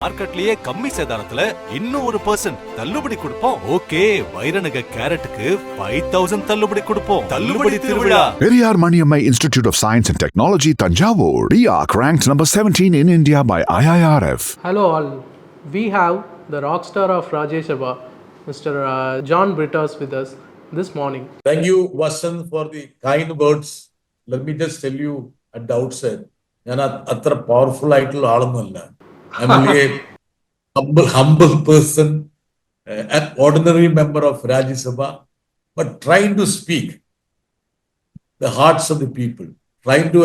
மார்க்கெட்லயே கம்மி சேதாரத்துல இன்னும் 1% தள்ளுபடி கொடுப்போம். ஓகே, வைரநக கேரட்டுக்கு 5000 தள்ளுபடி கொடுப்போம். தள்ளுபடி திருவிழா. Periyar Maniammai Institute of Science and Technology, Tanjavur. PIAC ranked number 17 in India by IIRF. Hello all. We have the rock star of Rajya Sabha, Mr. John Brittas with us this morning. Thank you, Vasan, for the kind words. Let me just tell you at the outset, I am not a powerful idol. I'm only a humble person, an ordinary member of Rajya Sabha, but trying to speak the hearts of the people, trying to,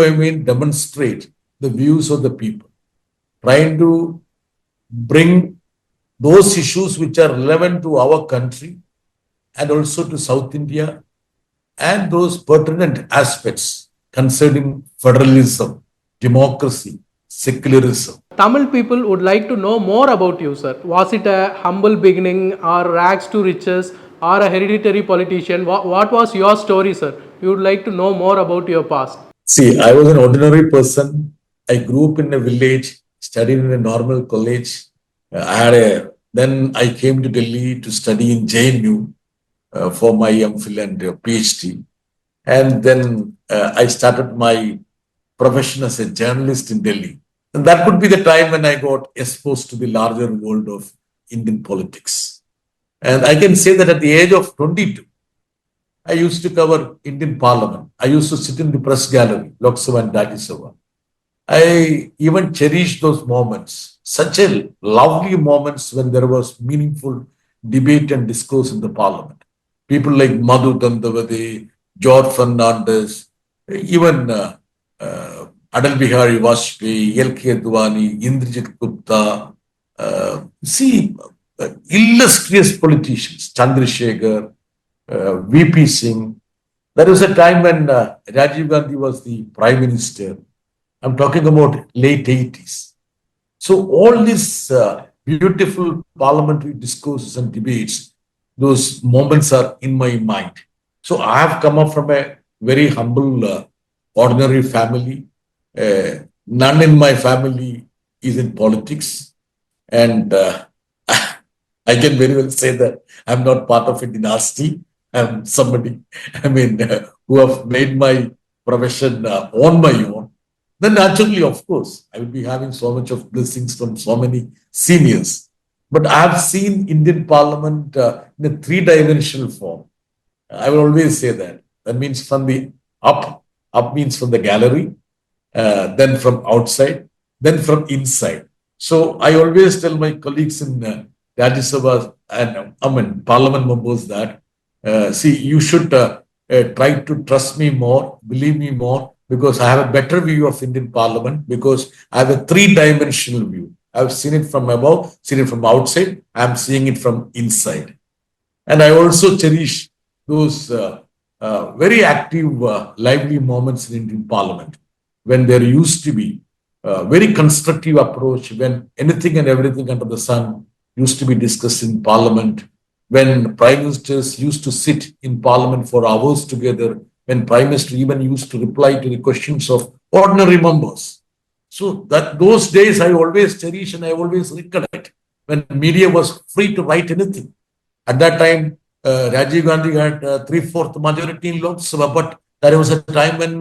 demonstrate the views of the people, trying to bring those issues which are relevant to our country and also to South India and those pertinent aspects concerning federalism, democracy, secularism. Tamil people would like to know more about you, sir. Was it a humble beginning or rags to riches or a hereditary politician? What was your story, sir? We would like to know more about your past. See, I was an ordinary person. I grew up in a village, studied in a normal college. Then I came to Delhi to study in JNU for my MPhil and PhD. And then I started my profession as a journalist in Delhi. And that could be the time when I got exposed to the larger world of Indian politics. And I can say that at the age of 22, I used to cover Indian Parliament. I used to sit in the press gallery, Lok Sabha and Rajya Sabha. I even cherished those moments, such a lovely moments when there was meaningful debate and discourse in the Parliament. People like Madhu Dandavade, George Fernandez, even Adal Bihari Vajpayee, L.K. Advani, Indrajit Gupta, illustrious politicians, Chandrasekhar, V.P. Singh. There was a time when Rajiv Gandhi was the Prime Minister. I'm talking about late 80s. So all these beautiful parliamentary discourses and debates, those moments are in my mind. So I have come up from a very humble, ordinary family. None in my family is in politics. And I can very well say that I'm not part of a dynasty. I'm somebody, who have made my profession on my own. Then naturally, of course, I will be having so much of blessings from so many seniors. But I have seen Indian Parliament in a three-dimensional form. I will always say that. That means from the up means from the gallery, then from outside, then from inside. So I always tell my colleagues in Rajya Sabha and Parliament members that, see, you should try to trust me more, believe me more, because I have a better view of Indian Parliament, because I have a three-dimensional view. I have seen it from above, seen it from outside, I am seeing it from inside. And I also cherish those very active, lively moments in Indian Parliament, when there used to be a very constructive approach, when anything and everything under the sun used to be discussed in Parliament, when Prime Ministers used to sit in Parliament for hours together, when Prime Minister even used to reply to the questions of ordinary members. So that those days I always cherish and I always recollect, when media was free to write anything. At that time, Rajiv Gandhi had 3/4 majority in Lok Sabha, but there was a time when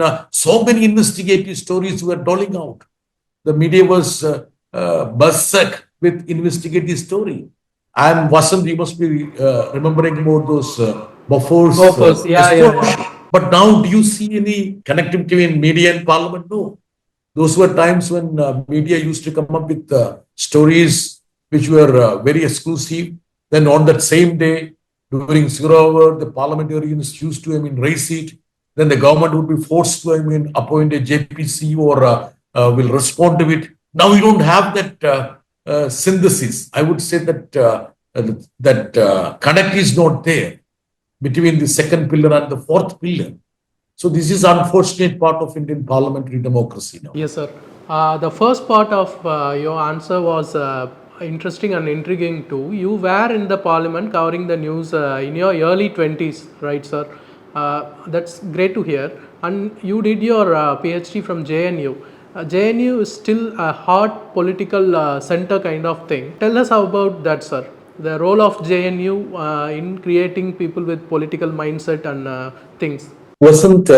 so many investigative stories were doling out. The media was buzzsack with investigative story. And Vasant, you must be remembering about those Bofors. Yeah. But now, do you see any connectivity in media and Parliament? No. Those were times when media used to come up with stories which were very exclusive. Then on that same day, during 0 hour, the parliamentarians used to, raise it. Then the government would be forced to, appoint a JPC or will respond to it. Now we don't have that synthesis. I would say that connect is not there between the second pillar and the fourth pillar. So this is unfortunate part of Indian parliamentary democracy now. Yes, sir. The first part of your answer was interesting and intriguing too. You were in the Parliament covering the news in your early 20s, right, sir? That's great to hear. And you did your PhD from JNU. JNU is still a hot political center kind of thing. Tell us about that, sir. The role of JNU in creating people with political mindset and things. Wasn't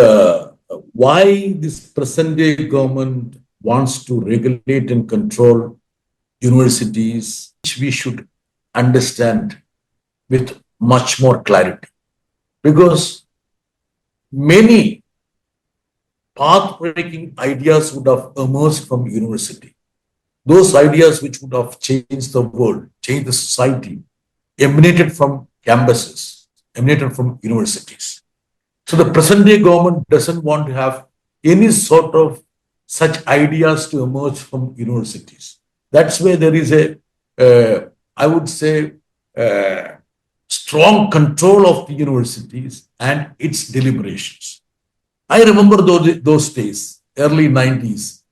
why this present day government wants to regulate and control universities, which we should understand with much more clarity. Because many path-breaking ideas would have emerged from university. Those ideas which would have changed the world, changed the society, emanated from campuses, emanated from universities. So the present day government doesn't want to have any sort of such ideas to emerge from universities. That's where there is I would say, strong control of the universities and its deliberations. I remember those days, early 90s,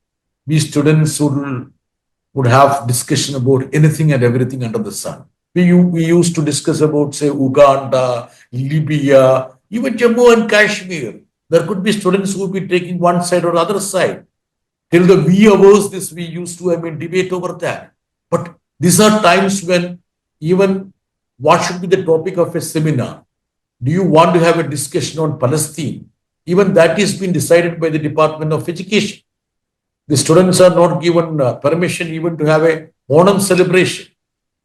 we students would have discussion about anything and everything under the sun. We used to discuss about, say, Uganda, Libya, even Jammu and Kashmir. There could be students who would be taking one side or other side. Till the wee hours, we used to, debate over that. But these are times when even what should be the topic of a seminar? Do you want to have a discussion on Palestine? Even that is being decided by the Department of Education. The students are not given permission even to have a Onam celebration.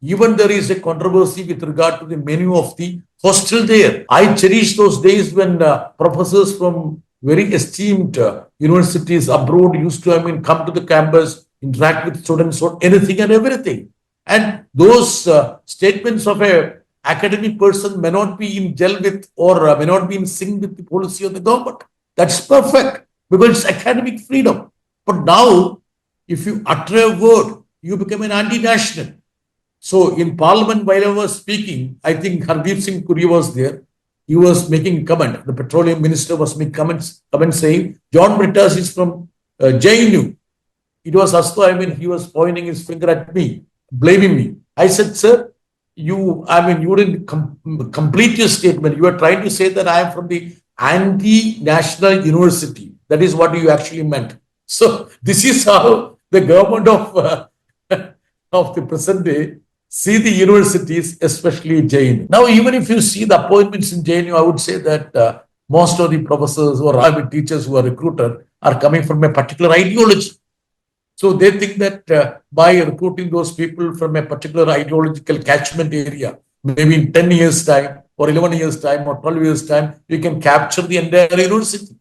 Even there is a controversy with regard to the menu of the hostel there. I cherish those days when professors from very esteemed universities abroad used to, come to the campus, interact with students on anything and everything. And those statements of a academic person may not be in gel with or may not be in sync with the policy of the government. That's perfect because it's academic freedom. But now, if you utter a word, you become an anti-national. So in Parliament, while I was speaking, I think Hardeep Singh Puri was there. He was making a comment. The Petroleum Minister was making comments saying, John Brittas is from JNU. It was as though, he was pointing his finger at me, blaming me. I said, sir, you didn't complete your statement. You are trying to say that I am from the anti-national university. That is what you actually meant. So this is how the government of the present day see the universities, especially JNU. Now, even if you see the appointments in JNU, I would say that most of the professors or teachers who are recruited are coming from a particular ideology. So they think that by recruiting those people from a particular ideological catchment area, maybe in 10 years' time, or 11 years' time, or 12 years' time, you can capture the entire university.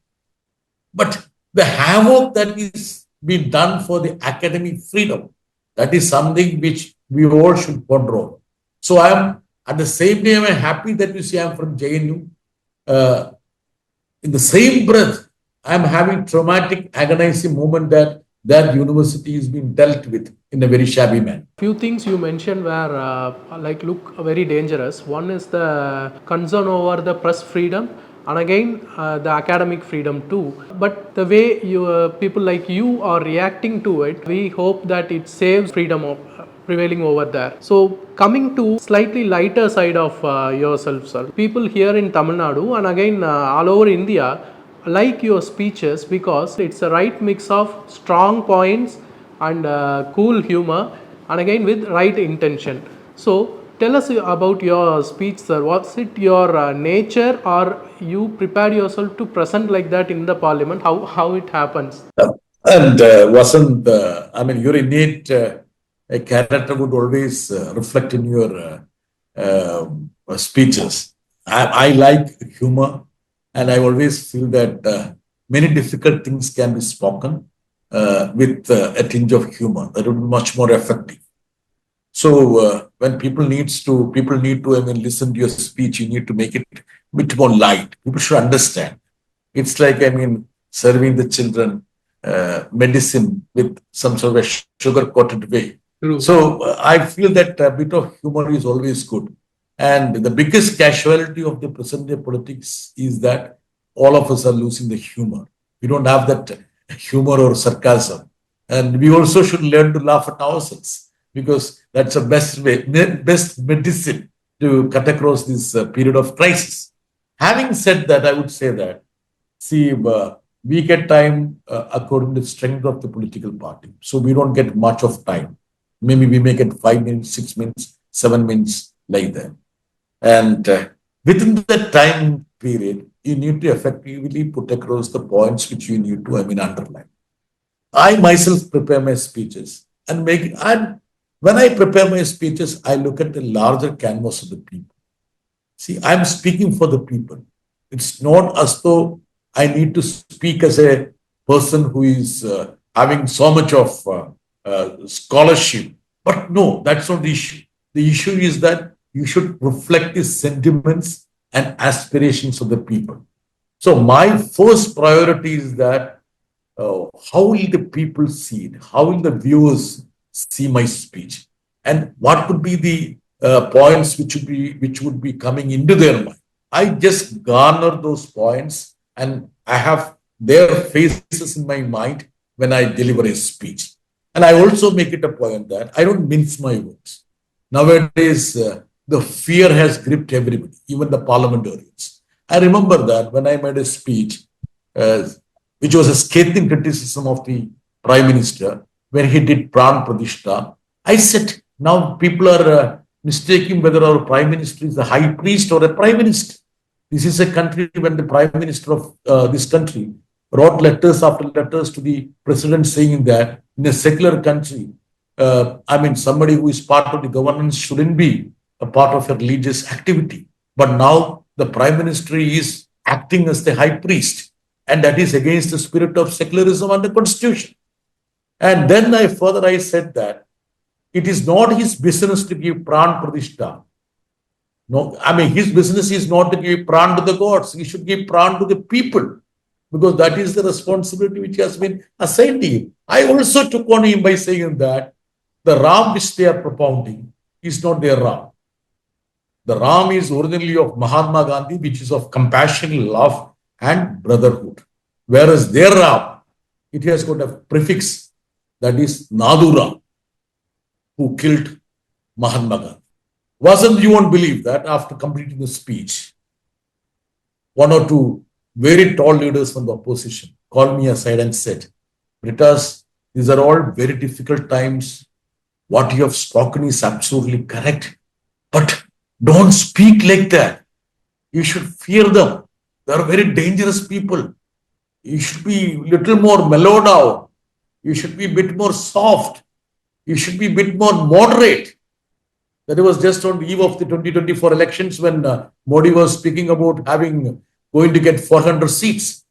But the havoc that is being done for the academic freedom, that is something which we all should ponder on. So I am, at the same time, I'm happy that you see I'm from JNU. In the same breath, I'm having traumatic, agonizing moment that university is being dealt with in a very shabby manner. Few things you mentioned were look very dangerous. One is the concern over the press freedom, and again the academic freedom too. But the way people like you are reacting to it, we hope that it saves freedom of prevailing over there. So coming to slightly lighter side of yourself, sir. People here in Tamil Nadu and again all over India like your speeches because it's a right mix of strong points and cool humor and again with right intention. So tell us about your speech, sir. Was it your nature or you prepared yourself to present like that in the parliament? How it happens? And wasn't, your innate character would always reflect in your speeches. I like humor. And I always feel that many difficult things can be spoken with a tinge of humor. That would be much more effective. So when people need to, listen to your speech, you need to make it a bit more light. People should understand. It's like, serving the children medicine with some sort of a sugar-coated way. True. So I feel that a bit of humor is always good. And the biggest casualty of the present day politics is that all of us are losing the humor. We don't have that humor or sarcasm. And we also should learn to laugh at ourselves because that's the best medicine to cut across this period of crisis. Having said that, I would say that, we get time according to the strength of the political party. So we don't get much of time. Maybe we make it 5 minutes, 6 minutes, 7 minutes, like that. And within that time period, you need to effectively put across the points which you need to, underline. I myself prepare my speeches and when I prepare my speeches, I look at the larger canvas of the people. See, I'm speaking for the people. It's not as though I need to speak as a person who is having so much of scholarship. But no, that's not the issue. The issue is that you should reflect the sentiments and aspirations of the people. So my first priority is that how will the people see it? How will the viewers see my speech? And what would be the points which would be coming into their mind? I just garner those points and I have their faces in my mind when I deliver a speech. And I also make it a point that I don't mince my words. Nowadays, the fear has gripped everybody, even the parliamentarians. I remember that when I made a speech, which was a scathing criticism of the Prime Minister, when he did Pran Pradishta, I said, now people are mistaking whether our Prime Minister is a high priest or a Prime Minister. This is a country when the Prime Minister of this country wrote letters after letters to the President saying that in a secular country, somebody who is part of the governance shouldn't be a part of a religious activity. But now the Prime Minister is acting as the high priest, and that is against the spirit of secularism and the Constitution. And then I said that it is not his business to give Pran Pradishta. No, his business is not to give Pran to the gods. He should give Pran to the people, because that is the responsibility which has been assigned to him. I also took on him by saying that the Ram which they are propounding is not their Ram. The Ram is originally of Mahatma Gandhi, which is of compassion, love, and brotherhood. Whereas their Ram, it has got a prefix that is Nadura, who killed Mahatma Gandhi. You won't believe that after completing the speech, one or two very tall leaders from the opposition called me aside and said, Brittas, these are all very difficult times. What you have spoken is absolutely correct. But don't speak like that. You should fear them. They are very dangerous people. You should be a little more mellowed out. You should be a bit more soft. You should be a bit more moderate. That was just on the eve of the 2024 elections when Modi was speaking about going to get 400 seats.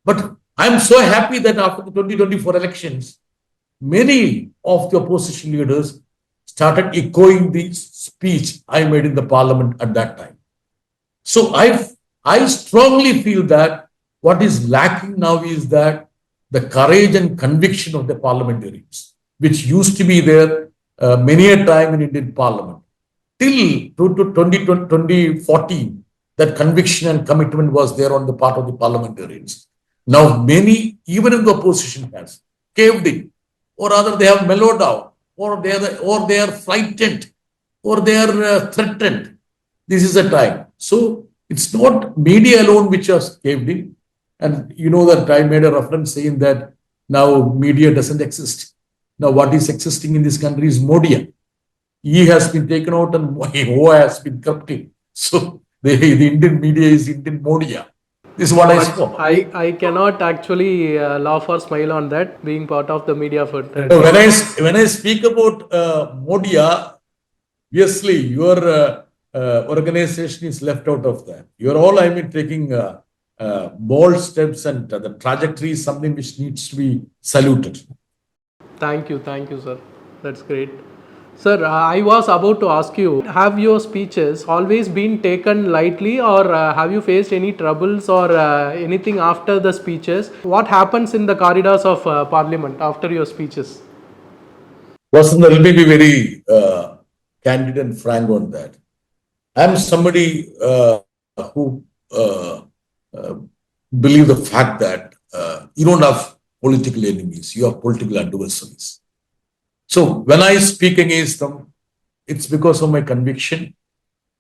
But I'm so happy that after the 2024 elections, many of the opposition leaders started echoing the speech I made in the parliament at that time. So I strongly feel that what is lacking now is that the courage and conviction of the parliamentarians, which used to be there many a time in Indian parliament. Till 2014, that conviction and commitment was there on the part of the parliamentarians. Now many, even in the opposition, has caved in, or rather they have mellowed out, or they are frightened, or they are threatened. This is the time. So it's not media alone which has caved in. And you know that I made a reference saying that now media doesn't exist. Now what is existing in this country is Modi. He has been taken out and Ho has been kept in. So the Indian media is Indian Modi. This is what I spoke. I cannot actually laugh or smile on that, being part of the media for that. When I speak about Modi, obviously your organization is left out of that. You're all, taking bold steps, and the trajectory is something which needs to be saluted. Thank you, sir. That's great. Sir, I was about to ask you, have your speeches always been taken lightly, or have you faced any troubles or anything after the speeches? What happens in the corridors of Parliament after your speeches? Let me be very candid and frank on that. I'm somebody who believe the fact that you don't have political enemies, you have political adversaries. So when I speak against them, it's because of my conviction,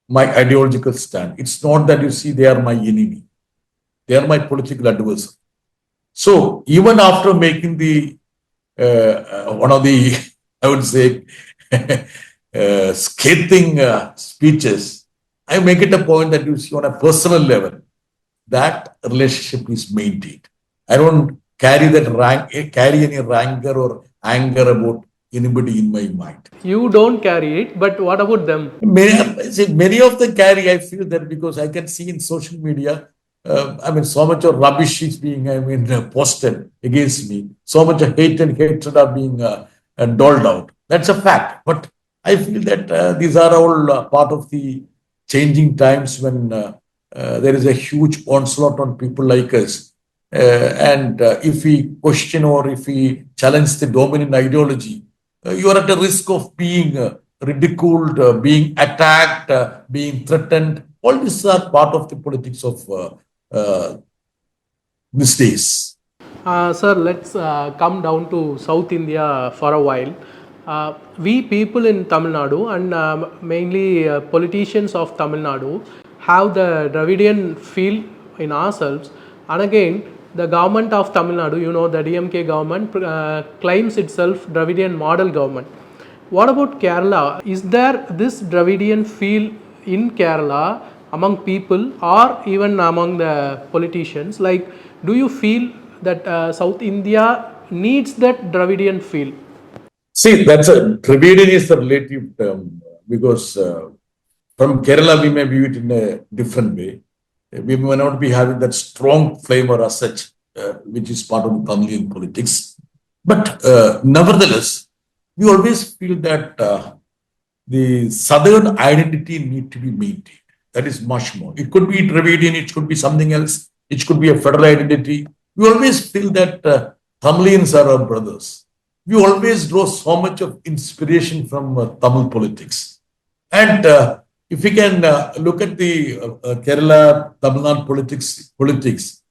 my ideological stand. It's not that you see they are my enemy. They are my political adversary. So even after making the one of the, I would say, scathing speeches, I make it a point that you see on a personal level that relationship is maintained. I don't carry any rancor or anger about anybody in my mind. You don't carry it, but what about them? Many of them carry. I feel that because I can see in social media, so much of rubbish is being, posted against me. So much of hate and hatred are being doled out. That's a fact. But I feel that these are all part of the changing times when there is a huge onslaught on people like us. And if we question or if we challenge the dominant ideology, you are at the risk of being ridiculed, being attacked, being threatened. All these are part of the politics of these days. Sir, let's come down to South India for a while. We people in Tamil Nadu and mainly politicians of Tamil Nadu have the Dravidian feel in ourselves. And again, the government of Tamil Nadu, the DMK government claims itself Dravidian model government. What about Kerala? Is there this Dravidian feel in Kerala among people or even among the politicians? Like, do you feel that South India needs that Dravidian feel? See, Dravidian is the relative term because from Kerala we may view it in a different way. We may not be having that strong flavor as such, which is part of the Tamilian politics. But nevertheless, we always feel that the southern identity need to be maintained. That is much more. It could be Dravidian, it could be something else, it could be a federal identity. We always feel that Tamilians are our brothers. We always draw so much of inspiration from Tamil politics. And if we can look at the Kerala, Tamil Nadu politics,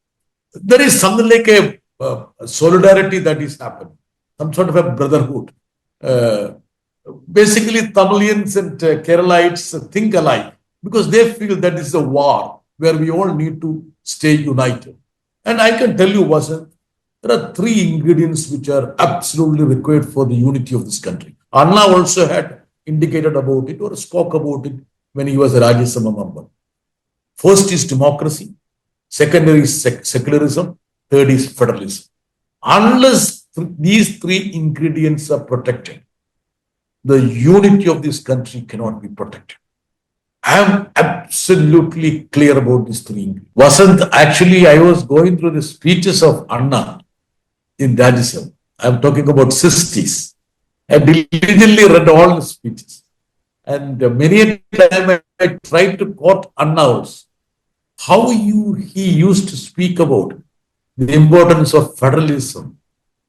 there is something like a solidarity that is happening, some sort of a brotherhood. Basically, Tamilians and Keralites think alike because they feel that this is a war where we all need to stay united. And I can tell you, Vasant, there are three ingredients which are absolutely required for the unity of this country. Anna also had indicated about it or spoke about it when he was a Rajya Sabha member. First is democracy, second is secularism, third is federalism. Unless these three ingredients are protected, the unity of this country cannot be protected. I am absolutely clear about these three. Vasant, actually, I was going through the speeches of Anna in Rajya Sabha. I am talking about 60s. I diligently read all the speeches. And many a time I tried to quote Anna also. How he used to speak about the importance of federalism,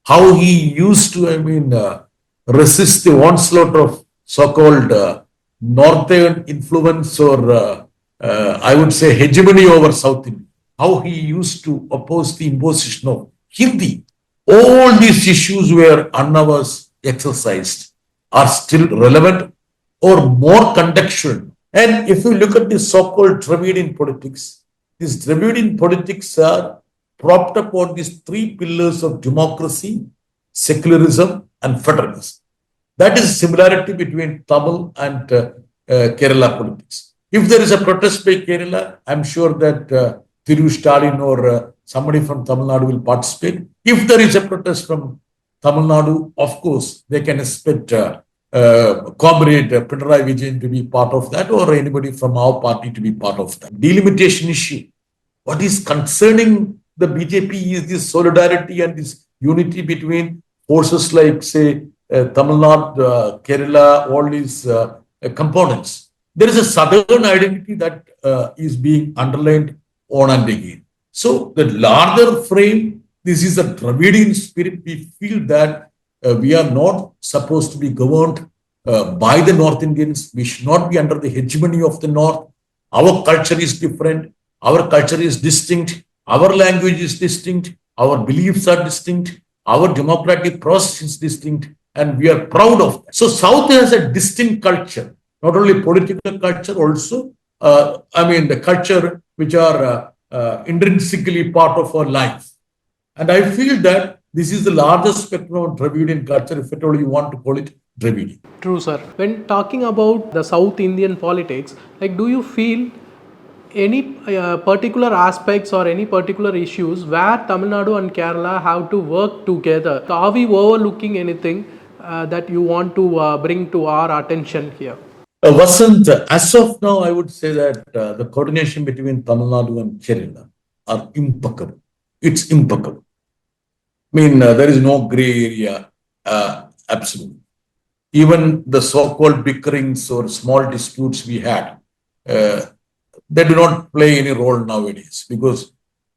how he used to, resist the onslaught of so-called northern influence or I would say hegemony over South India, how he used to oppose the imposition of Hindi. All these issues where Anna was exercised are still relevant or more contextual. And if you look at the so-called Dravidian politics, these Dravidian politics are propped upon these three pillars of democracy, secularism, and federalism. That is similarity between Tamil and Kerala politics. If there is a protest by Kerala, I'm sure that Thiru Stalin or somebody from Tamil Nadu will participate. If there is a protest from Tamil Nadu, of course, they can expect Comrade Pinarayi Vijayan to be part of that or anybody from our party to be part of that. Delimitation issue. What is concerning the BJP is this solidarity and this unity between forces like, say, Tamil Nadu, Kerala, all these components. There is a southern identity that is being underlined on and again. So the larger frame, this is a Dravidian spirit. We feel that we are not supposed to be governed by the North Indians. We should not be under the hegemony of the North. Our culture is different. Our culture is distinct. Our language is distinct. Our beliefs are distinct. Our democratic process is distinct. And we are proud of that. So South has a distinct culture, not only political culture, also, the culture which are intrinsically part of our life. And I feel that this is the largest spectrum of Dravidian culture, if at all you want to call it Dravidian. True, sir. When talking about the South Indian politics, like, do you feel any particular aspects or any particular issues where Tamil Nadu and Kerala have to work together? Are we overlooking anything that you want to bring to our attention here? Vasant, as of now, I would say that the coordination between Tamil Nadu and Kerala are impeccable. It's impeccable. I mean, there is no gray area, absolutely. Even the so-called bickerings or small disputes we had, they do not play any role nowadays because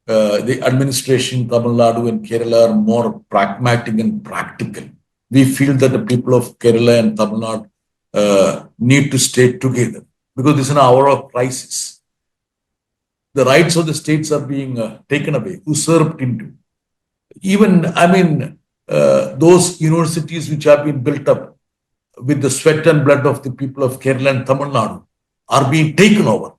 the administration, Tamil Nadu and Kerala are more pragmatic and practical. We feel that the people of Kerala and Tamil Nadu need to stay together because this is an hour of crisis. The rights of the states are being taken away, usurped into. Even, I mean, those universities which have been built up with the sweat and blood of the people of Kerala and Tamil Nadu are being taken over.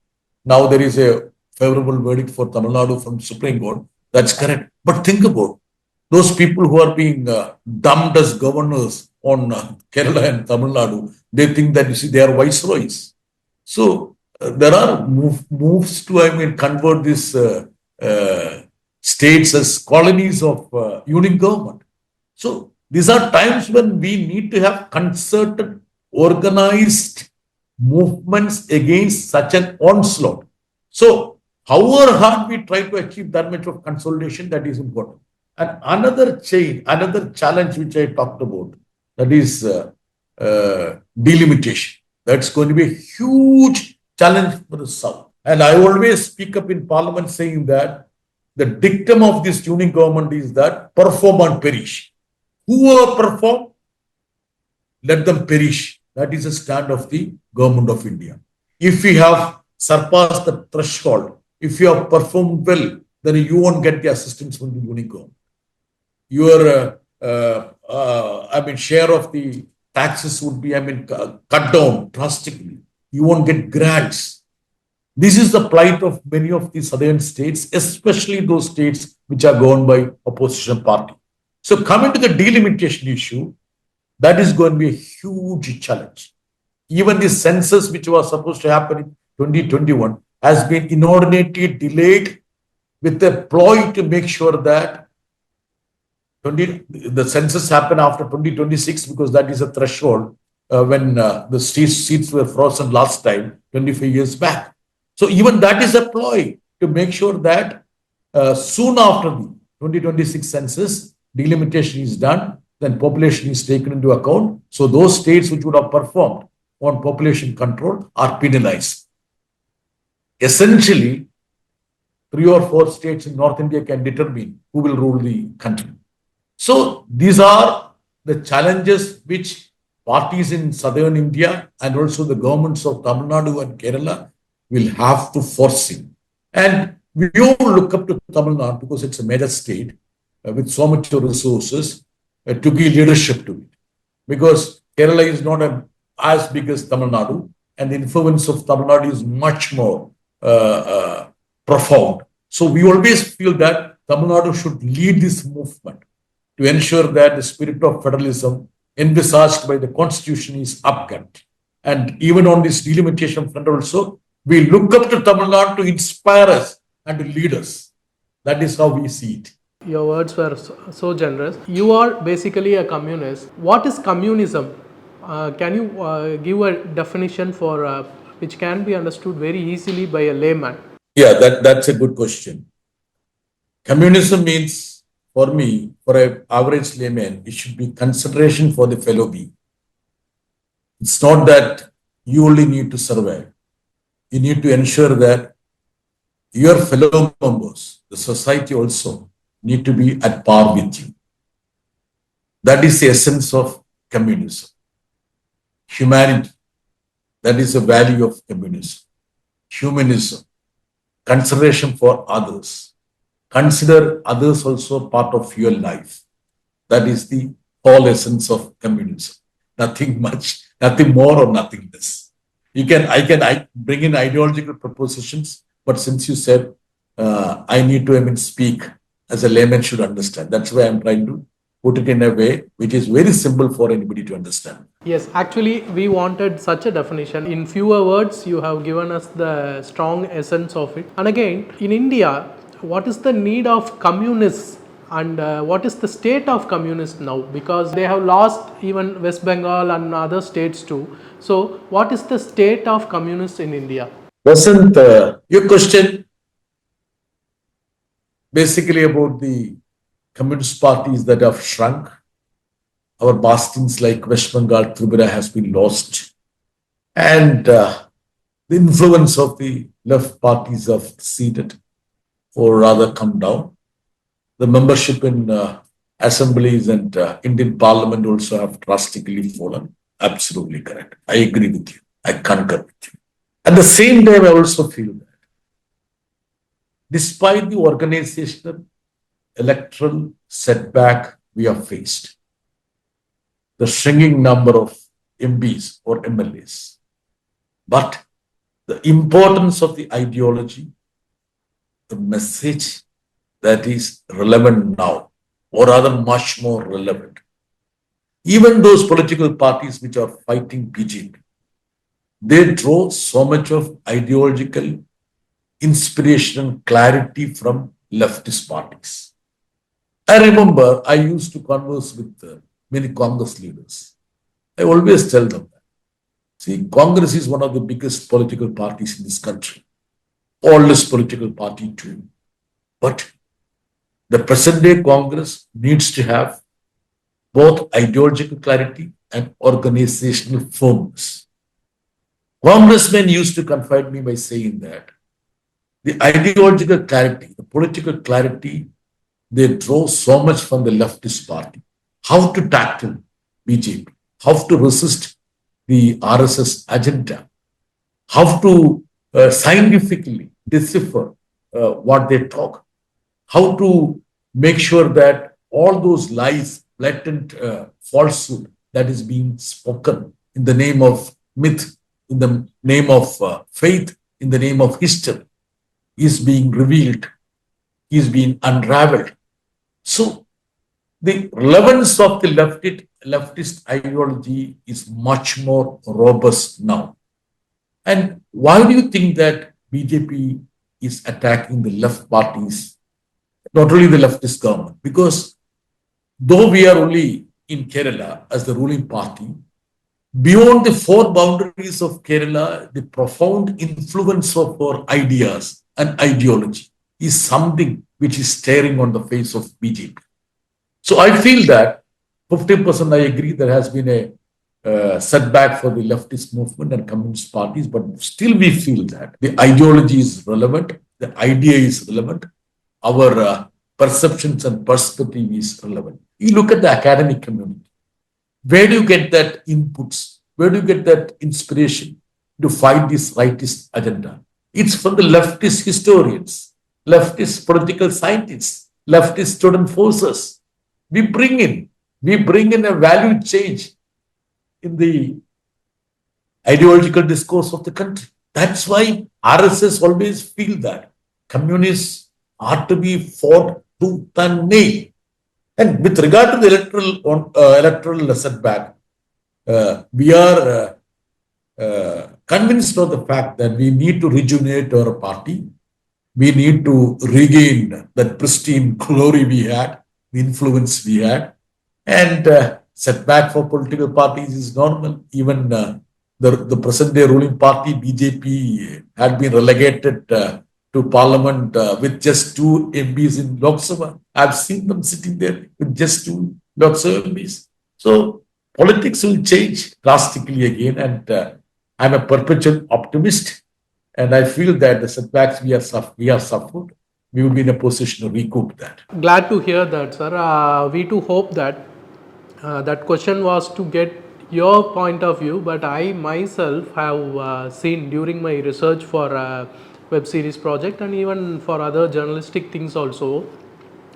Now there is a favorable verdict for Tamil Nadu from Supreme Court. That's correct. But think about those people who are being dumped as governors on Kerala and Tamil Nadu. They think that, you see, they are viceroys. So there are moves to, I mean, convert these states as colonies of union government. So these are times when we need to have concerted, organized movements against such an onslaught. So however hard we try to achieve that much of consolidation, that is important. And another challenge which I talked about, that is delimitation. That's going to be a huge challenge for the South. And I always speak up in Parliament saying that the dictum of this union government is that perform and perish. Whoever perform, let them perish. That is the stand of the government of India. If we have surpassed the threshold, if you have performed well, then you won't get the assistance from the union government. Your, share of the taxes would be, cut down drastically. You won't get grants. This is the plight of many of the southern states, especially those states which are governed by opposition party. So coming to the delimitation issue, that is going to be a huge challenge. Even the census which was supposed to happen in 2021 has been inordinately delayed with a ploy to make sure that the census happened after 2026 because that is a threshold when the seats were frozen last time, 25 years back. So even that is a ploy to make sure that soon after the 2026 census, delimitation is done, then population is taken into account. So those states which would have performed on population control are penalized. Essentially, 3 or 4 states in North India can determine who will rule the country. So these are the challenges which parties in southern India and also the governments of Tamil Nadu and Kerala will have to foresee. And we all look up to Tamil Nadu because it's a major state with so much resources to give leadership to it. Because Kerala is not as big as Tamil Nadu, and the influence of Tamil Nadu is much more profound. So we always feel that Tamil Nadu should lead this movement to ensure that the spirit of federalism envisaged by the constitution is upheld. And even on this delimitation front also, we look up to Tamil Nadu to inspire us and to lead us. That is how we see it. Your words were so generous. You are basically a communist. What is communism? Can you give a definition for which can be understood very easily by a layman? Yeah, that's a good question. Communism means, for me, for an average layman, it should be consideration for the fellow being. It's not that you only need to survive. You need to ensure that your fellow members, the society also, need to be at par with you. That is the essence of communism. Humanity, that is the value of communism. Humanism, consideration for others. Consider others also part of your life. That is the whole essence of communism. Nothing much, nothing more or nothing less. I bring in ideological propositions, but since you said I need to speak as a layman should understand. That's why I'm trying to put it in a way which is very simple for anybody to understand. Yes, actually, we wanted such a definition. In fewer words, you have given us the strong essence of it. And again, in India, what is the need of communists and what is the state of communists now? Because they have lost even West Bengal and other states too. So, what is the state of communists in India? Wasn't your question basically about the communist parties that have shrunk? Our bastions like West Bengal, Tripura has been lost. And the influence of the left parties have ceded or rather come down. The membership in assemblies and Indian parliament also have drastically fallen. Absolutely correct. I agree with you. I concur with you. At the same time, I also feel that despite the organizational electoral setback we have faced, the shrinking number of MPs or MLAs, but the importance of the ideology, the message that is relevant now, or rather much more relevant. Even those political parties which are fighting BJP, they draw so much of ideological inspiration and clarity from leftist parties. I remember I used to converse with many Congress leaders. I always tell them that. See, Congress is one of the biggest political parties in this country, oldest political party too. But the present day Congress needs to have both ideological clarity and organizational firmness. Congressmen used to confide me by saying that the ideological clarity, the political clarity, they draw so much from the leftist party. How to tackle BJP, how to resist the RSS agenda, how to scientifically decipher what they talk, how to make sure that all those lies, blatant falsehood that is being spoken in the name of myth, in the name of faith, in the name of history, is being revealed, is being unraveled. So the relevance of the leftist ideology is much more robust now. And why do you think that BJP is attacking the left parties, not only the leftist government? Because though we are only in Kerala as the ruling party, beyond the four boundaries of Kerala, the profound influence of our ideas and ideology is something which is staring on the face of BJP. So I feel that 50% I agree there has been a setback for the leftist movement and communist parties, but still we feel that the ideology is relevant, the idea is relevant, our perceptions and perspective is relevant. You look at the academic community. Where do you get that inputs? Where do you get that inspiration to fight this rightist agenda? It's from the leftist historians, leftist political scientists, leftist student forces. We bring in a value change in the ideological discourse of the country. That's why RSS always feel that communists are to be fought tooth and nail. And with regard to the electoral setback, we are convinced of the fact that we need to rejuvenate our party. We need to regain that pristine glory we had, the influence we had. And setback for political parties is normal. Even the present day ruling party, BJP, had been relegated to parliament with just 2 MPs in Lok Sabha. I've seen them sitting there with just 2 Lok Sabha MPs. So politics will change drastically again, and I'm a perpetual optimist, and I feel that the setbacks we have suffered, we will be in a position to recoup that. Glad to hear that, sir. We too hope that that question was to get your point of view, but I myself have seen during my research for web series project and even for other journalistic things also,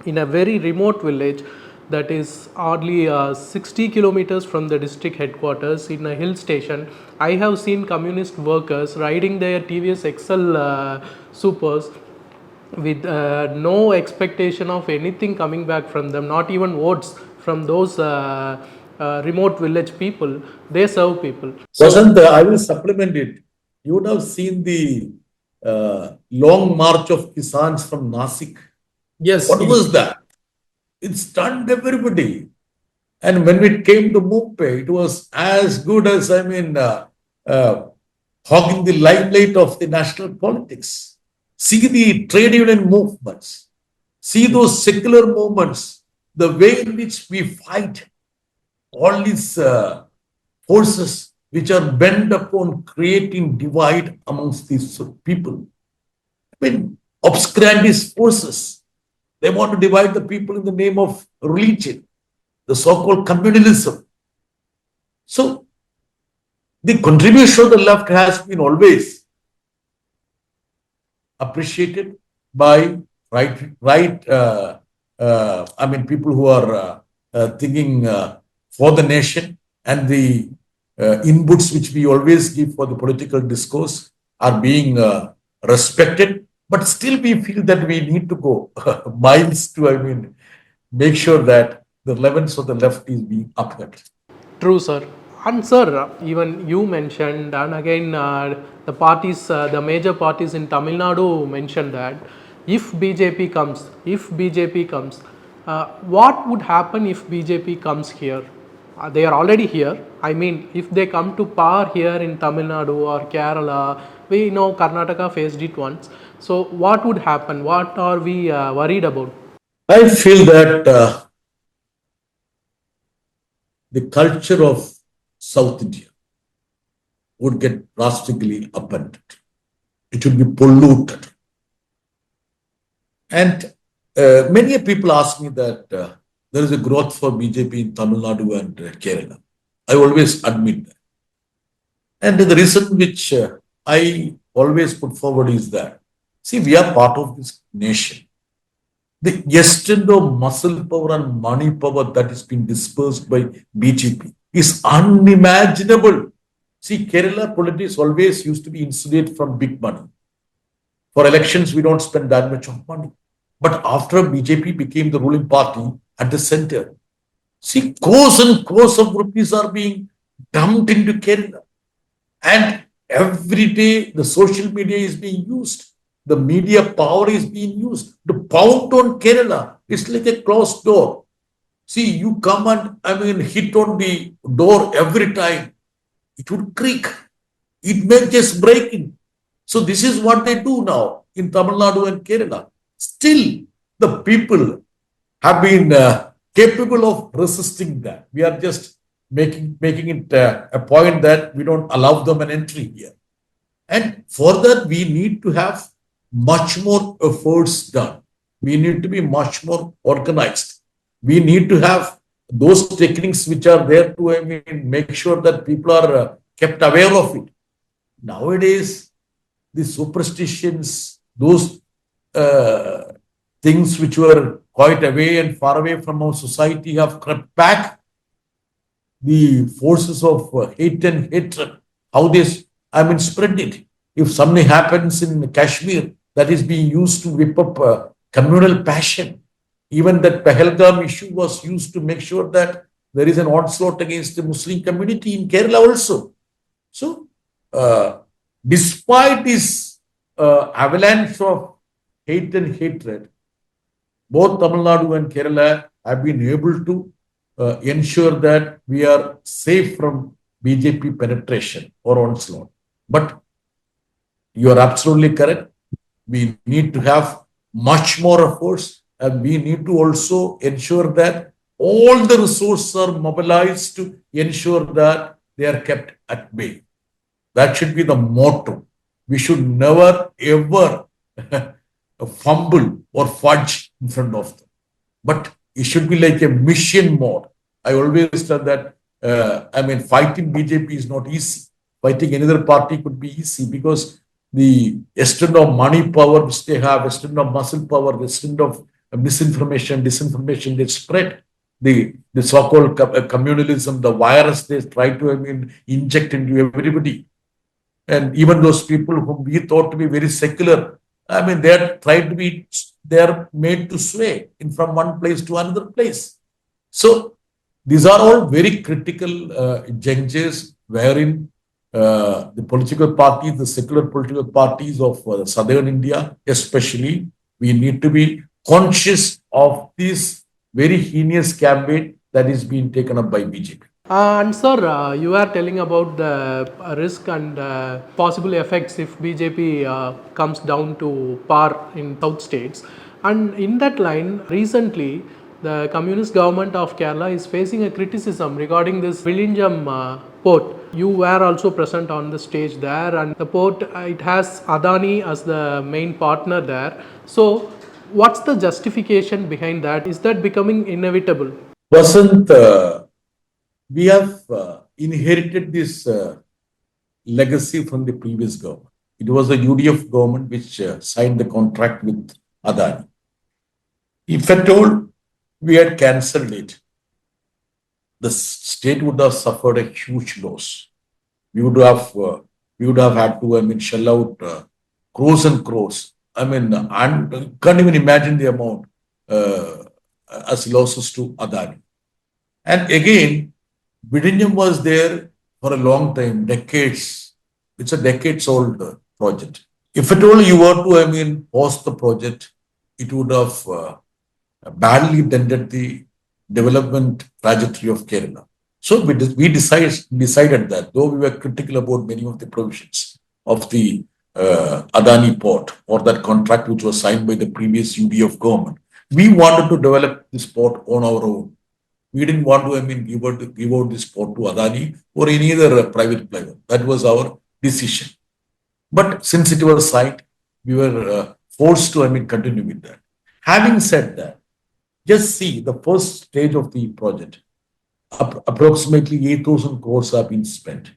in a very remote village that is hardly 60 kilometers from the district headquarters in a hill station, I have seen communist workers riding their TVS XL supers with no expectation of anything coming back from them, not even votes from those remote village people. They serve people. So, Wasn't I will supplement it. You would have seen the long march of Kisans from Nasik. yes, What was that? It stunned everybody. And when it came to Mumbai, it was as good as, uh, hogging the limelight of the national politics. See the trade union movements. See those secular movements. The way in which we fight all these forces which are bent upon creating divide amongst these people. I mean, obscurantist forces. They want to divide the people in the name of religion, the so-called communalism. So the contribution of the left has been always appreciated by people who are thinking for the nation, and the inputs which we always give for the political discourse are being respected. But still, we feel that we need to go miles to, make sure that the relevance of the left is being upheld. true, sir. And sir, even you mentioned, and again, the parties, the major parties in Tamil Nadu mentioned that if BJP comes, what would happen if BJP comes here? They are already here. I mean, if they come to power here in Tamil Nadu or Kerala, we know Karnataka faced it once. So, what would happen? What are we worried about? I feel that the culture of South India would get drastically upended. It would be polluted. And many people ask me that there is a growth for BJP in Tamil Nadu and Kerala. I always admit that. And the reason which I always put forward is that, see, we are part of this nation. The extent of muscle power and money power that is being dispersed by BJP is unimaginable. See, Kerala politics always used to be insulated from big money. For elections, we don't spend that much of money. But after BJP became the ruling party at the center, see, crores and crores of rupees are being dumped into Kerala. And every day, the social media is being used. The media power is being used to pound on Kerala. It's like a closed door. See, you come and hit on the door every time. It would creak. It may just break in. So this is what they do now in Tamil Nadu and Kerala. Still, the people have been capable of resisting that. We are just making it a point that we don't allow them an entry here. And for that, we need to have much more efforts done. We need to be much more organized. We need to have those techniques which are there to make sure that people are kept aware of it. Nowadays, the superstitions, those things which were quite away and far away from our society have crept back. The forces of hate and hatred, how they, spread it. If something happens in Kashmir, that is being used to whip up communal passion. Even that Pahalgam issue was used to make sure that there is an onslaught against the Muslim community in Kerala also. So, despite this avalanche of hate and hatred, both Tamil Nadu and Kerala have been able to ensure that we are safe from BJP penetration or onslaught. But you are absolutely correct. We need to have much more efforts, and we need to also ensure that all the resources are mobilized to ensure that they are kept at bay. That should be the motto. We should never ever fumble or fudge in front of them. But it should be like a mission mode. I always said that, fighting BJP is not easy. Fighting another party could be easy because the extent of money power which they have, extent of muscle power, the extent of misinformation, disinformation they spread, the so-called communalism, the virus they try to inject into everybody. And even those people whom we thought to be very secular I mean, they are tried to be, they are made to sway in from one place to another place. So these are all very critical junctures wherein the political parties, the secular political parties of southern India, especially, we need to be conscious of this very heinous campaign that is being taken up by BJP. And sir, you are telling about the risk and possible effects if BJP comes down to par in South states. And in that line, recently, the communist government of Kerala is facing a criticism regarding this Vizhinjam port. You were also present on the stage there, and the port, it has Adani as the main partner there. So, what's the justification behind that? Is that becoming inevitable? Vasant, we have inherited this legacy from the previous government. It was the UDF government which signed the contract with Adani. If at all we had cancelled it, the state would have suffered a huge loss. We would have had to, I mean, shell out crores and crores. I mean, I can't even imagine the amount as losses to Adani. And again, Vizhinjam was there for a long time, decades. It's a decades-old project. If at all you were to, I mean, pause the project, it would have badly dented the development trajectory of Kerala. So we decided that, though we were critical about many of the provisions of the Adani port or that contract which was signed by the previous UDF government, we wanted to develop this port on our own. We didn't want to, I mean, give out this port to Adani or any other private player. That was our decision. But since it was signed, we were forced to, I mean, continue with that. Having said that, just see the first stage of the project. Approximately 8,000 crores have been spent.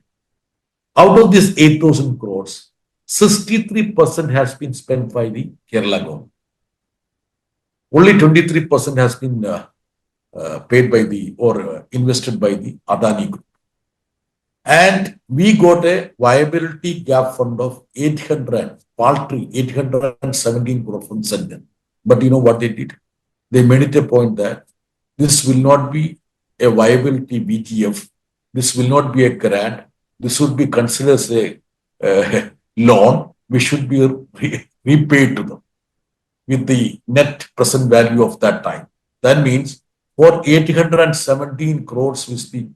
Out of this 8,000 crores, 63% has been spent by the Kerala government. Only 23% has been paid by the or invested by the Adani group. And we got a viability gap fund of 817 crore from Central. But you know what they did? They made it a point that this will not be a viability BGF. This will not be a grant. This would be considered as a loan. We should be repaid to them with the net present value of that time. That means for 817 crores which the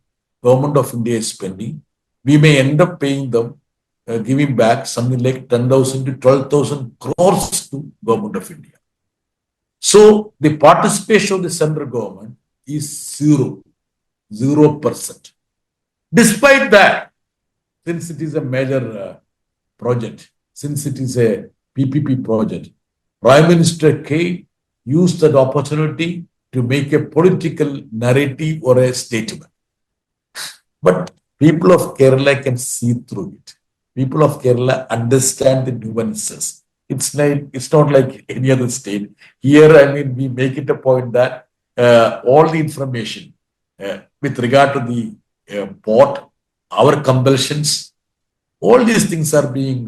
government of India is spending, we may end up paying them, giving back something like 10,000 to 12,000 crores to government of India. So the participation of the central government is 0%. Despite that, since it is a major project, since it is a PPP project, Prime Minister K used that opportunity to make a political narrative or a statement. But people of Kerala can see through it. People of Kerala understand the nuances. It's not like any other state. Here, I mean, we make it a point that all the information with regard to the port, our compulsions, all these things are being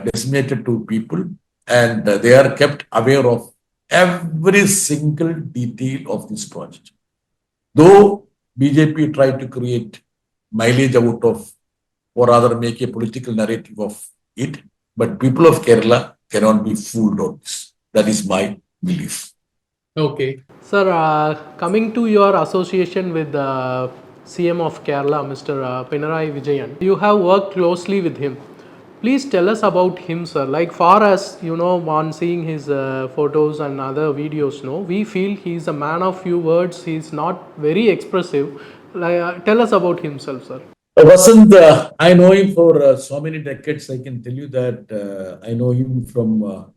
disseminated to people, and they are kept aware of every single detail of this project. Though BJP tried to create mileage out of, or rather make a political narrative of it, but people of Kerala cannot be fooled on this. That is my belief. Okay. Sir, coming to your association with the CM of Kerala, Mr. Pinarayi Vijayan, you have worked closely with him. Please tell us about him, sir. Like for us, you know, on seeing his photos and other videos, no, we feel he's a man of few words. He's not very expressive. Tell us about himself, sir. Vasant, I know him for so many decades. I can tell you that I know him from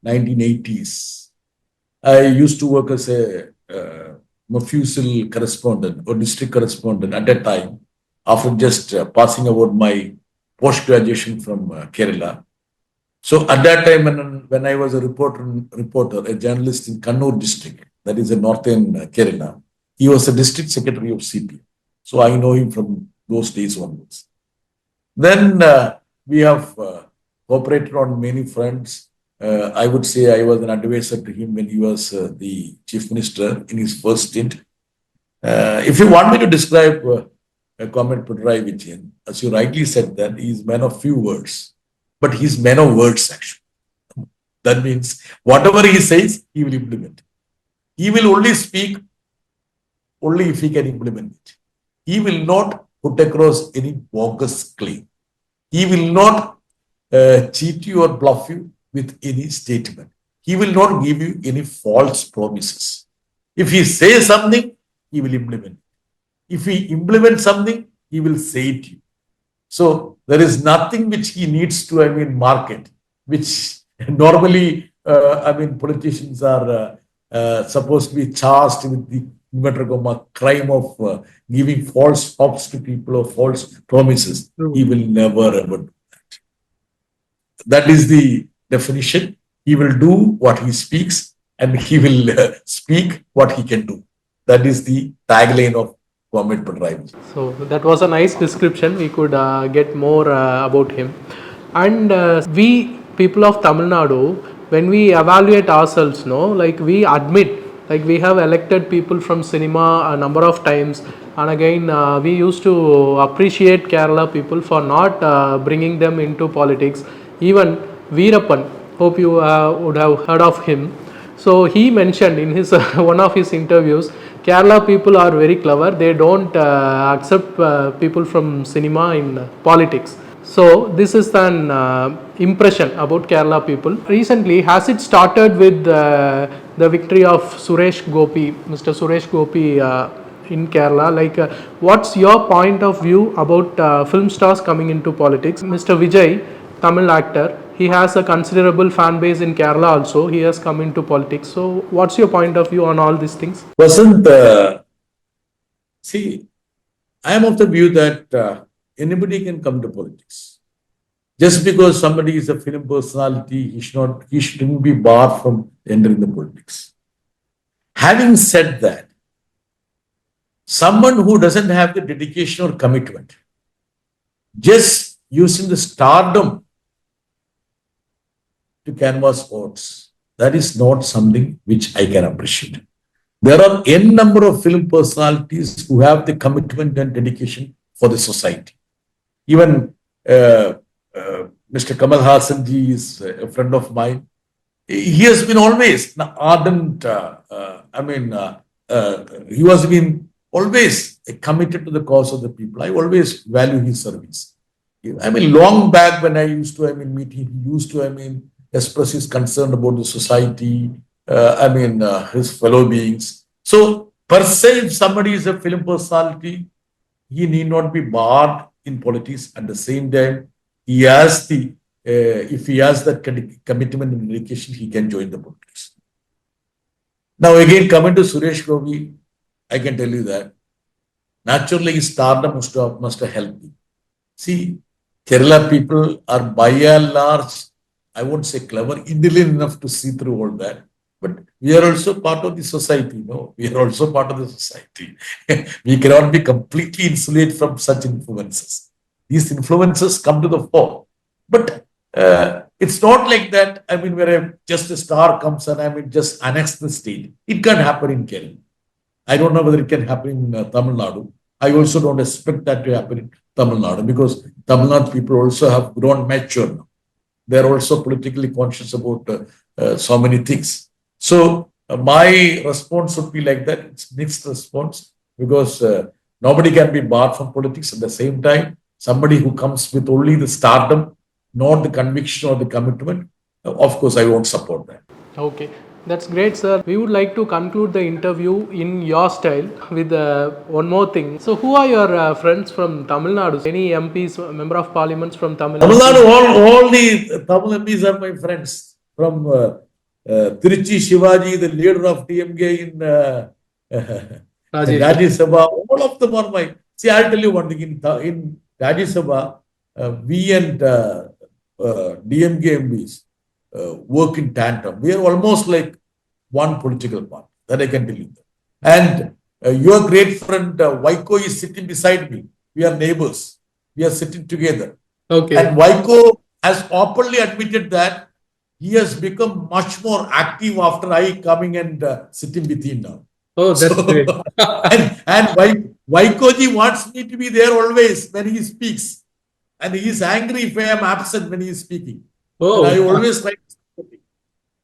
1980s. I used to work as a Mafusal correspondent or district correspondent at that time, after just passing about my post-graduation from Kerala. So at that time, when I was a reporter, a journalist in Kannur district, that is in northern Kerala, he was the district secretary of CPIM. So I know him from those days onwards. Then we have cooperated on many fronts. I would say I was an advisor to him when he was the chief minister in his first stint. If you want me to describe Comrade Pinarayi Vijayan, as you rightly said, that he is man of few words, but he's man of words actually. That means whatever he says, he will implement. He will only speak only if he can implement it. He will not put across any bogus claim. He will not cheat you or bluff you with any statement. He will not give you any false promises. If he says something, he will implement. If he implements something, he will say it to you. So there is nothing which he needs to, market, which normally, politicians are supposed to be charged with the crime of giving false hopes to people or false promises. True. He will never ever do that. That is the definition. He will do what he speaks and he will speak what he can do. That is the tagline of Comrade Pinarayi. So that was a nice description. We could get more about him. And we people of Tamil Nadu, when we evaluate ourselves, we admit, like we have elected people from cinema a number of times, and again we used to appreciate Kerala people for not bringing them into politics. Even Veerappan, hope you would have heard of him. So he mentioned in his one of his interviews, Kerala people are very clever. They don't accept people from cinema in politics. So this is an impression about Kerala people. Recently, has it started with the victory of Mr. Suresh Gopi in Kerala? What's your point of view about film stars coming into politics? Mr. Vijay, Tamil actor, he has a considerable fan base in Kerala also. He has come into politics. So what's your point of view on all these things? See, I am of the view that anybody can come to politics. Just because somebody is a film personality, he shouldn't be barred from entering the politics. Having said that, someone who doesn't have the dedication or commitment, just using the stardom to canvass votes, that is not something which I can appreciate. There are n number of film personalities who have the commitment and dedication for the society. Even Mr. Kamal Hassan ji is a friend of mine. He has been always ardent. He has been always committed to the cause of the people. I always value his service. Long back when I used to meet him, he used to express his concern about the society. His fellow beings. So per se, if somebody is a film personality, he need not be barred in politics. At the same time, he has if he has that commitment and dedication, he can join the politics. Now again, coming to Suresh Gopi, I can tell you that naturally his stardom must have helped him. See, Kerala people are by and large, I won't say clever, intelligent enough to see through all that. But we are also part of the society, We are also part of the society. We cannot be completely insulated from such influences. These influences come to the fore. But it's not like that, where just a star comes and just annex the state. It can't happen in Kerala. I don't know whether it can happen in Tamil Nadu. I also don't expect that to happen in Tamil Nadu because Tamil Nadu people also have grown mature now. They're also politically conscious about so many things. So my response would be like that. It's mixed response because nobody can be barred from politics. At the same time, somebody who comes with only the stardom, not the conviction or the commitment, of course, I won't support that. Okay. That's great, sir. We would like to conclude the interview in your style with one more thing. So, who are your friends from Tamil Nadu? Any MPs, member of parliaments from Tamil Nadu? Tamil Nadu, all the Tamil MPs are my friends. From Tiruchi Shivaji, the leader of DMK in Rajya Sabha, all of them are my. See, I'll tell you one thing. In Rajya Sabha, we and DMK MPs work in tandem. We are almost like one political party. That I can tell you. And your great friend Vaiko is sitting beside me. We are neighbors. We are sitting together. Okay. And Vaiko has openly admitted that he has become much more active after I coming and sitting with him now. Oh, that's great. And Vaikoji wants me to be there always when he speaks. And he is angry if I am absent when he is speaking. Oh, And I always try to support him.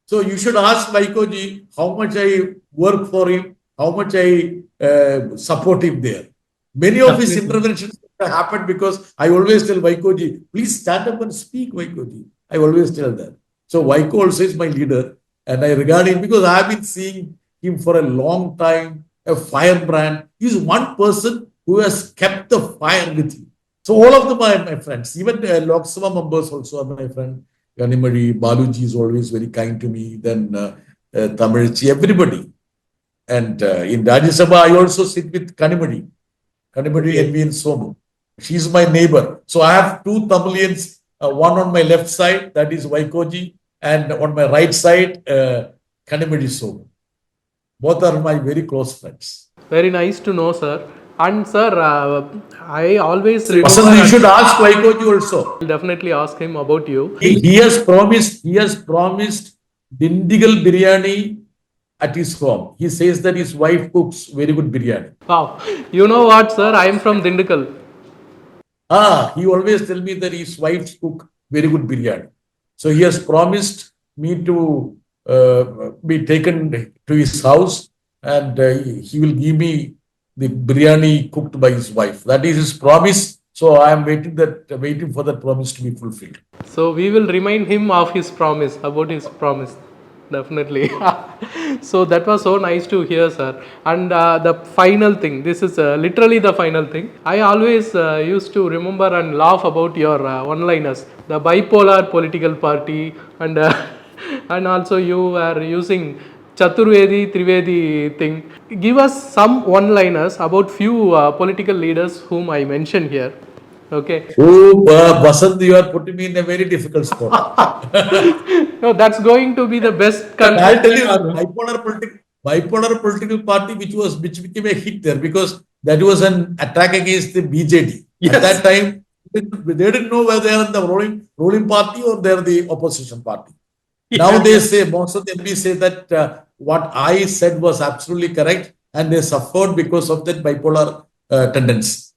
So you should ask Vaikoji how much I work for him, how much I support him there. Many of his Definitely. interventions happened because I always tell Vaikoji, please stand up and speak, Vaikoji. I always tell that. So Vaiko also is my leader, and I regard him because I have been seeing him for a long time, a firebrand. He's one person who has kept the fire with him. So all of them are my friends. Even Lok Sabha members also are my friend. Ganimari, Baluji is always very kind to me. Then Tamilchi, everybody. And in Rajya Sabha, I also sit with Kanimari NV and Somu. She's my neighbor. So I have two Tamilians, one on my left side, that is Vaikoji, and on my right side, Kanimari Somu. Both are my very close friends. Very nice to know, sir. And sir, I always Vasanth, you should ask Vaikoji also. I'll definitely ask him about you. He has promised Dindigal biryani at his home. He says that his wife cooks very good biryani. Wow. You know what, sir? I am from Dindukal. He always tell me that his wife cook very good biryani. So he has promised me to be taken to his house, and he will give me the biryani cooked by his wife. That is his promise. So I am waiting for that promise to be fulfilled. So we will remind him of his promise, about his promise. Definitely. So that was so nice to hear, sir. And the final thing, this is literally the final thing. I always used to remember and laugh about your one-liners, the bipolar political party, and and also you were using Chaturvedi, Trivedi thing. Give us some one-liners about few political leaders whom I mentioned here. Okay. Oh, Vasant, you are putting me in a very difficult spot. No, that's going to be the best. I'll tell you, bipolar political party, which became a hit there because that was an attack against the BJD. Yes. At that time, they didn't know whether they are in the ruling party or they are the opposition party. Now they say, most of the MPs say that what I said was absolutely correct, and they suffered because of that bipolar tendency.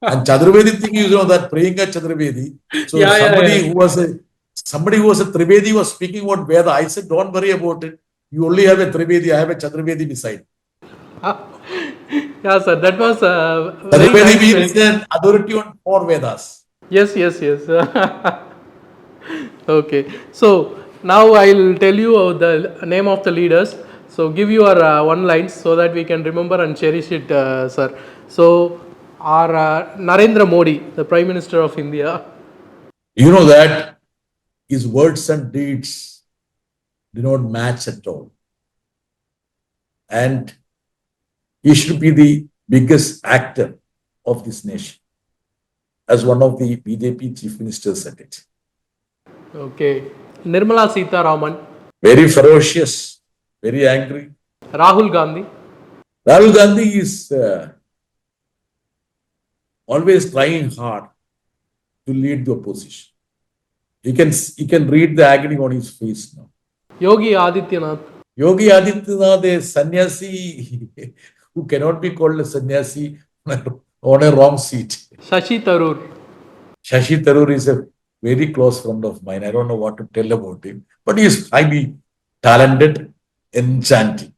And Chaturvedi thing, that Priyanka Chaturvedi. So somebody who was a Trivedi was speaking about Veda. I said, don't worry about it. You only have a Trivedi, I have a Chaturvedi beside. Yeah, sir, that was very Chaturvedi nice. means an authority on 4 Vedas. Yes. Okay, so now I'll tell you the name of the leaders. So give your one lines so that we can remember and cherish it, sir. So our Narendra Modi, the Prime Minister of India. You know that his words and deeds do not match at all. And he should be the biggest actor of this nation, as one of the BJP chief ministers said it. Okay, Nirmala Sitharaman. Very ferocious, very angry. Rahul Gandhi. Rahul Gandhi is always trying hard to lead the opposition. You can read the agony on his face now. Yogi Adityanath. Yogi Adityanath, a sannyasi who cannot be called a sannyasi on a wrong seat. Shashi Tharoor. Shashi Tharoor is a very close friend of mine. I don't know what to tell about him, but he is highly talented, enchanting,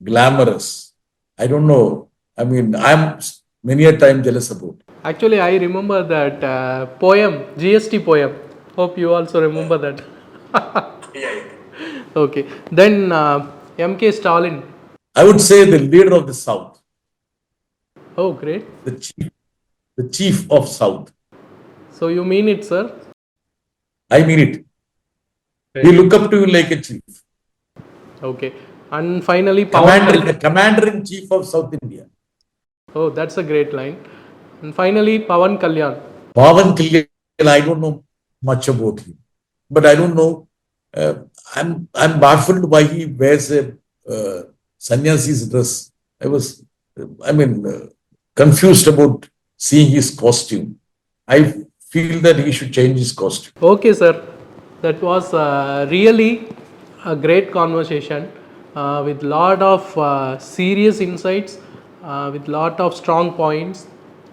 glamorous. I don't know. I mean, I'm many a time jealous about. Actually, I remember that poem, GST poem. Hope you also remember that. Okay. Then MK Stalin. I would say the leader of the South, Oh, great. the chief of South. So you mean it, sir? I mean it. We look up to you like a chief. Okay. And finally, Pawan Commander-in-Chief of South India. Oh, that's a great line. And finally, Pawan Kalyan. Pawan Kalyan, I don't know much about him, but I don't know. I'm baffled why he wears a sannyasi's dress. Confused about seeing his costume. I feel that he should change his costume. Okay, sir. That was really a great conversation with lot of serious insights, with lot of strong points,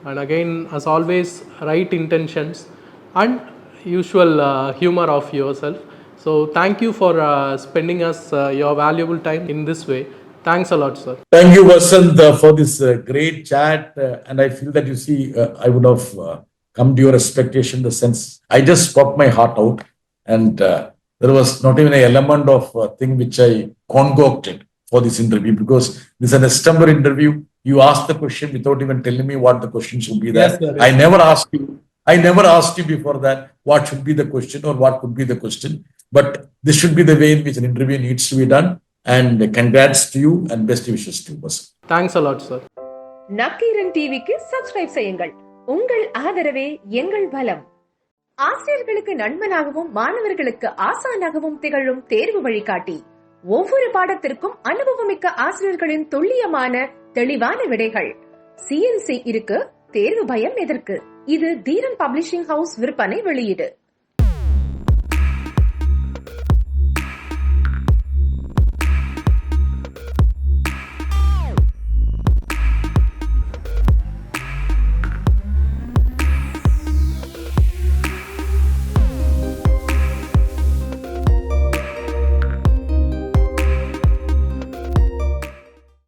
and again, as always, right intentions and usual humor of yourself. So thank you for spending us your valuable time in this way. Thanks a lot, sir. Thank you, Vasant, for this great chat. And I feel that you see, I would have come to your expectation in the sense I just spoke my heart out, and there was not even an element of thing which I concocted for this interview, because this is an established interview. You asked the question without even telling me what the question should be there. Yes, sir. I never asked you. I never asked you before that what should be the question or what could be the question. But this should be the way in which an interview needs to be done. And congrats to you and best wishes to us. Thanks a lot, sir. Nakkheeran TVக்கு subscribe செய்யுங்கள். உங்கள் ஆதரவே எங்கள் பலம். ஆசிரியர்களுக்கு நண்பனாகவும் மாணவர்களுக்கு ஆசானாகவும் திகழும் தேர்வு வழிகாட்டி. ஒவ்வொரு பாடத்திற்கும் அனுபவமிக்க ஆசிரியர்களின் துல்லியமான தெளிவான விடைகள். CNC இருக்கு, தேர்வு பயம் எதற்கு? இது தீரன் பப்ளிஷிங் ஹவுஸ் விற்பனை வெளியீடு.